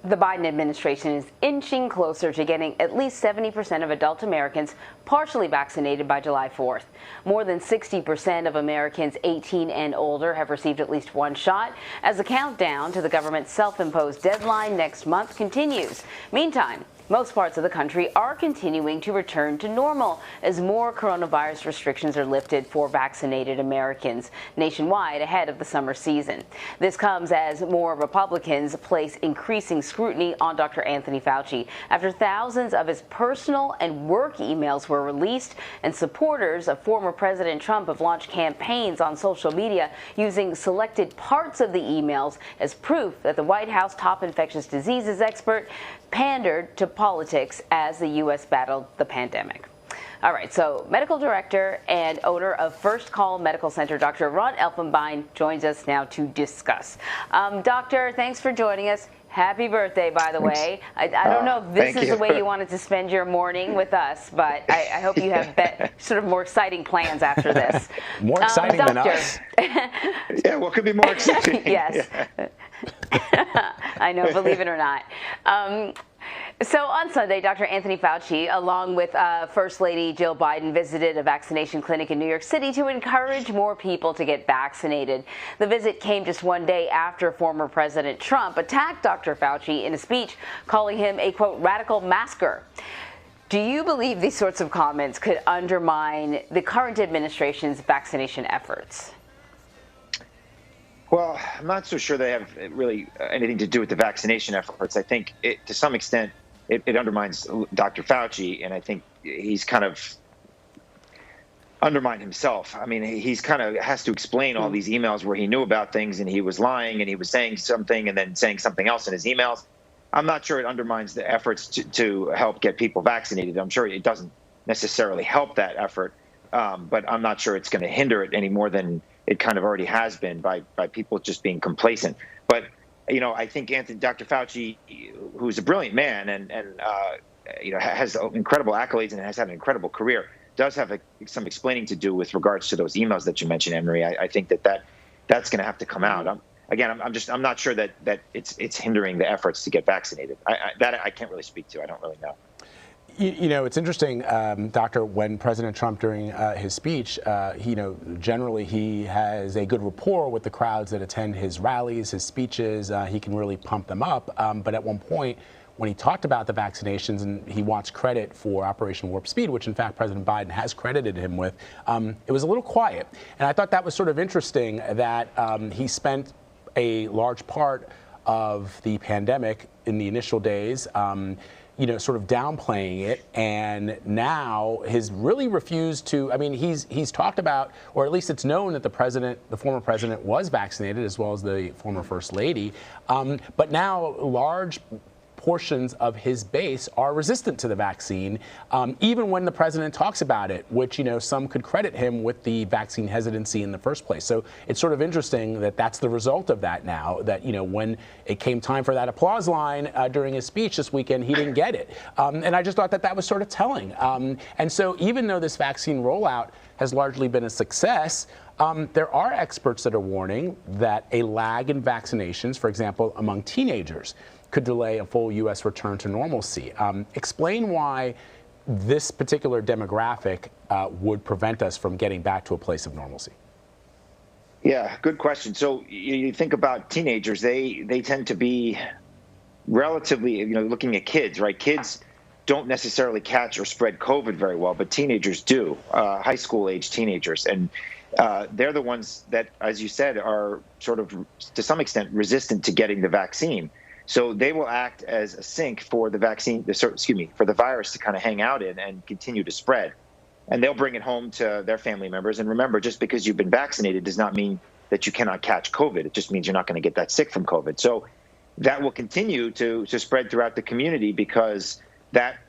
The Biden administration is inching closer to getting at least 70% of adult Americans partially vaccinated by July 4th. More than 60% of Americans 18 and older have received at least one shot as the countdown to the government's self-imposed deadline next month continues. Meantime, most parts of the country are continuing to return to normal as more coronavirus restrictions are lifted for vaccinated Americans nationwide ahead of the summer season. This comes as more Republicans place increasing scrutiny on Dr. Anthony Fauci after thousands of his personal and work emails were released, and supporters of former President Trump have launched campaigns on social media using selected parts of the emails as proof that the White House top infectious diseases expert pandered to politics as the U.S. battled the pandemic. All right, so medical director and owner of First Call Medical Center, Dr. Ron Elfenbein, joins us now to discuss. Doctor, thanks for joining us. Happy birthday, by the way. I don't know if this is the way you wanted to spend your morning with us, but I hope you have sort of more exciting plans after this. More exciting than us. Yeah, what could be more exciting? Yes. Yeah. I know, believe it or not. So on Sunday, Dr. Anthony Fauci, along with First Lady Jill Biden, visited a vaccination clinic in New York City to encourage more people to get vaccinated. The visit came just one day after former President Trump attacked Dr. Fauci in a speech, calling him a, quote, radical masker. Do you believe these sorts of comments could undermine the current administration's vaccination efforts? Well, I'm not so sure they have really anything to do with the vaccination efforts. I think to some extent it undermines Dr. Fauci, and I think he's kind of undermined himself. I mean, he's kind of has to explain all these emails where he knew about things and he was lying and he was saying something and then saying something else in his emails. I'm not sure it undermines the efforts to help get people vaccinated. I'm sure it doesn't necessarily help that effort, but I'm not sure it's going to hinder it any more than it kind of already has been by people just being complacent. But, you know, I think Dr. Fauci, who's a brilliant man and you know, has incredible accolades and has had an incredible career, does have some explaining to do with regards to those emails that you mentioned, Anne-Marie. I think that's going to have to come out. I'm not sure that it's hindering the efforts to get vaccinated. I can't really speak to. I don't really know. You know, it's interesting, Doctor, when President Trump, during his speech, generally he has a good rapport with the crowds that attend his rallies, his speeches. He can really pump them up. But at one point, when he talked about the vaccinations and he wants credit for Operation Warp Speed, which in fact President Biden has credited him with, it was a little quiet. And I thought that was sort of interesting that he spent a large part of the pandemic in the initial days sort of downplaying it, and now has really refused to. I mean, he's talked about, or at least it's known that the former president was vaccinated, as well as the former first lady, but now large portions of his base are resistant to the vaccine, even when the president talks about it, which, some could credit him with the vaccine hesitancy in the first place. So it's sort of interesting that that's the result of that now, that, when it came time for that applause line during his speech this weekend, he didn't get it. And I just thought that was sort of telling. And so even though this vaccine rollout has largely been a success, there are experts that are warning that a lag in vaccinations, for example, among teenagers, could delay a full U.S. return to normalcy. Explain why this particular demographic would prevent us from getting back to a place of normalcy. Yeah, good question. So you think about teenagers, they tend to be relatively, looking at kids, right? Kids don't necessarily catch or spread COVID very well, but teenagers do, high school age teenagers. And they're the ones that, as you said, are sort of, to some extent, resistant to getting the vaccine. So they will act as a sink for the for the virus to kind of hang out in and continue to spread. And they'll bring it home to their family members. And remember, just because you've been vaccinated does not mean that you cannot catch COVID. It just means you're not going to get that sick from COVID. So that will continue to spread throughout the community because that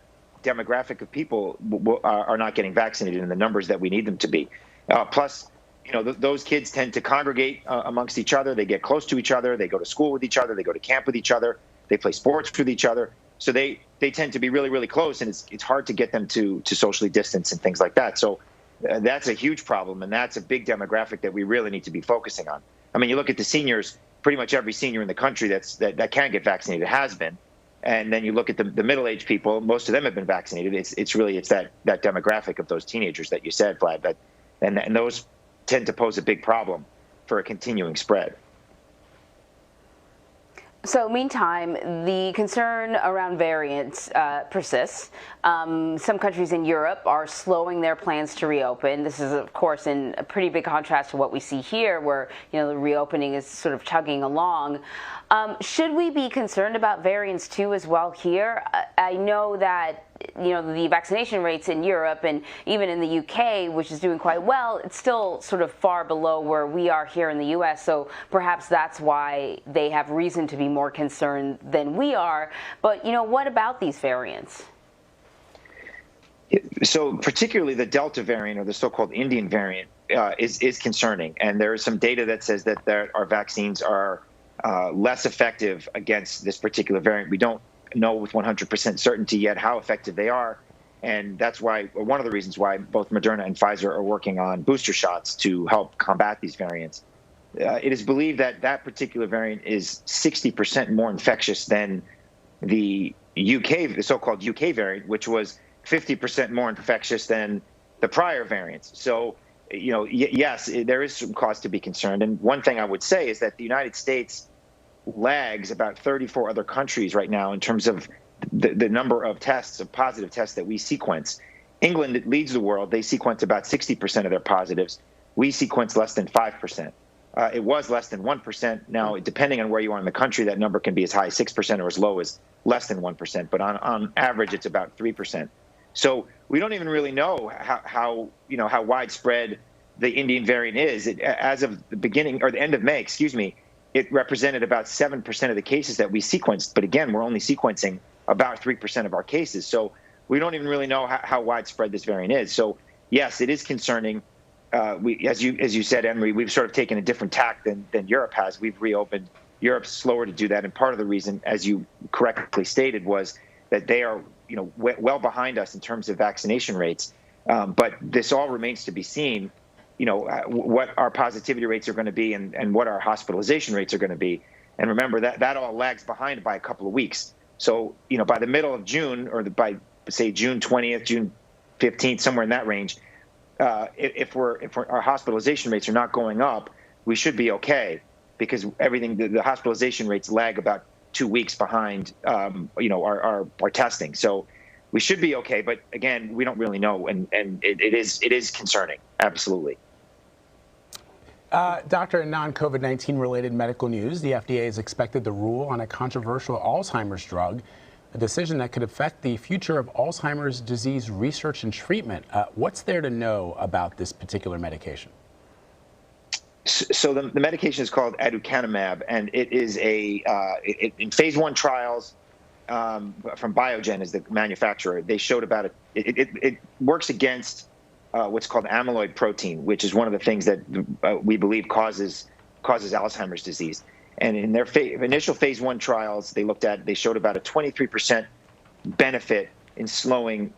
demographic of people are not getting vaccinated in the numbers that we need them to be. Plus, those kids tend to congregate amongst each other. They get close to each other. They go to school with each other. They go to camp with each other. They play sports with each other. So they tend to be really, really close, and it's hard to get them to socially distance and things like that. So that's a huge problem, and that's a big demographic that we really need to be focusing on. I mean, you look at the seniors, pretty much every senior in the country that can get vaccinated has been. And then you look at the middle-aged people; most of them have been vaccinated. It's that demographic of those teenagers that you said, Vlad. And those tend to pose a big problem for a continuing spread. So meantime, the concern around variants persists. Some countries in Europe are slowing their plans to reopen. This is, of course, in a pretty big contrast to what we see here, where the reopening is sort of chugging along. Should we be concerned about variants too as well here? I know that the vaccination rates in Europe and even in the UK, which is doing quite well, it's still sort of far below where we are here in the US. So perhaps that's why they have reason to be more concerned than we are. But what about these variants? So particularly the Delta variant, or the so-called Indian variant, is concerning. And there is some data that says that our vaccines are less effective against this particular variant. We don't know with 100% certainty yet how effective they are. And that's why, one of the reasons why both Moderna and Pfizer are working on booster shots to help combat these variants. It is believed that particular variant is 60% more infectious than the so-called UK variant, which was 50% more infectious than the prior variants. So, yes, there is some cause to be concerned. And one thing I would say is that the United States lags about 34 other countries right now in terms of the number of positive tests that we sequence. England leads the world. They sequence about 60% of their positives. We sequence less than 5%. It was less than 1%. Now, depending on where you are in the country, that number can be as high as 6% or as low as less than 1%. But on average, it's about 3%. So we don't even really know how widespread the Indian variant is. As of the beginning or the end of May, it represented about 7% of the cases that we sequenced. But again, we're only sequencing about 3% of our cases. So we don't even really know how widespread this variant is. So yes, it is concerning. As you said, Emery, we've sort of taken a different tack than Europe has. We've reopened. Europe's slower to do that. And part of the reason, as you correctly stated, was that they are well behind us in terms of vaccination rates. But this all remains to be seen. What our positivity rates are going to be and what our hospitalization rates are going to be. And remember that all lags behind by a couple of weeks. So, by the middle of June, or by, say, June 20th, June 15th, somewhere in that range, if our hospitalization rates are not going up, we should be okay, because the hospitalization rates lag about 2 weeks behind, our testing. So we should be okay. But again, we don't really know. And it is concerning. Absolutely. Doctor, in non-COVID-19 related medical news, the FDA is expected to rule on a controversial Alzheimer's drug, a decision that could affect the future of Alzheimer's disease research and treatment. What's there to know about this particular medication? So the medication is called aducanumab, and it is in phase 1 trials from Biogen as the manufacturer. They showed about it works against what's called amyloid protein, which is one of the things that we believe causes Alzheimer's disease. And in their initial phase 1 trials, they showed about a 23% benefit in slowing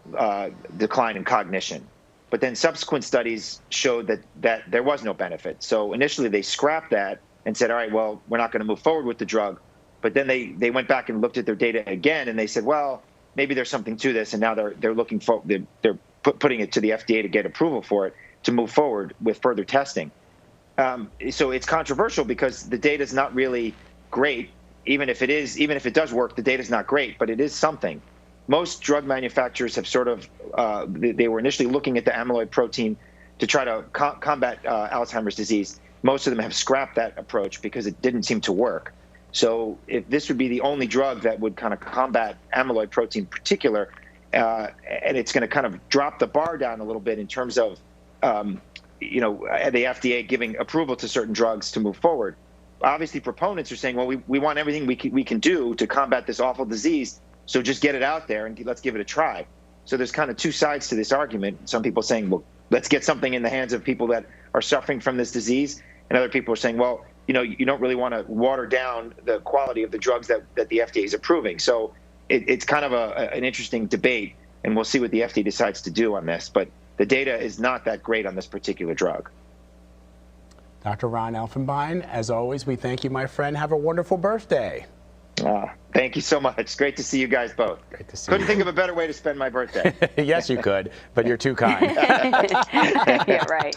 decline in cognition. But then subsequent studies showed that there was no benefit. So initially they scrapped that and said, all right, well, we're not going to move forward with the drug. But then they went back and looked at their data again, and they said, well, maybe there's something to this. And now they're looking for they're putting it to the FDA to get approval for it to move forward with further testing. So it's controversial because the data is not really great. Even if it does work, the data is not great, but it is something. Most drug manufacturers have sort of they were initially looking at the amyloid protein to try to combat Alzheimer's disease. Most of them have scrapped that approach because it didn't seem to work. So if this would be the only drug that would kind of combat amyloid protein in particular, and it's going to kind of drop the bar down a little bit in terms of the FDA giving approval to certain drugs to move forward. Obviously, proponents are saying, well, we want everything we can do to combat this awful disease, so just get it out there and let's give it a try. So there's kind of two sides to this argument. Some people saying, well, let's get something in the hands of people that are suffering from this disease, and other people are saying, well, you don't really want to water down the quality of the drugs that the FDA is approving. So it's kind of an interesting debate, and we'll see what the FDA decides to do on this. But the data is not that great on this particular drug. Dr. Ron Elfenbein, as always, we thank you, my friend. Have a wonderful birthday. Thank you so much. Great to see you guys both. Great to see Couldn't you. think of a better way to spend my birthday. Yes, you could, but you're too kind. Yeah, right.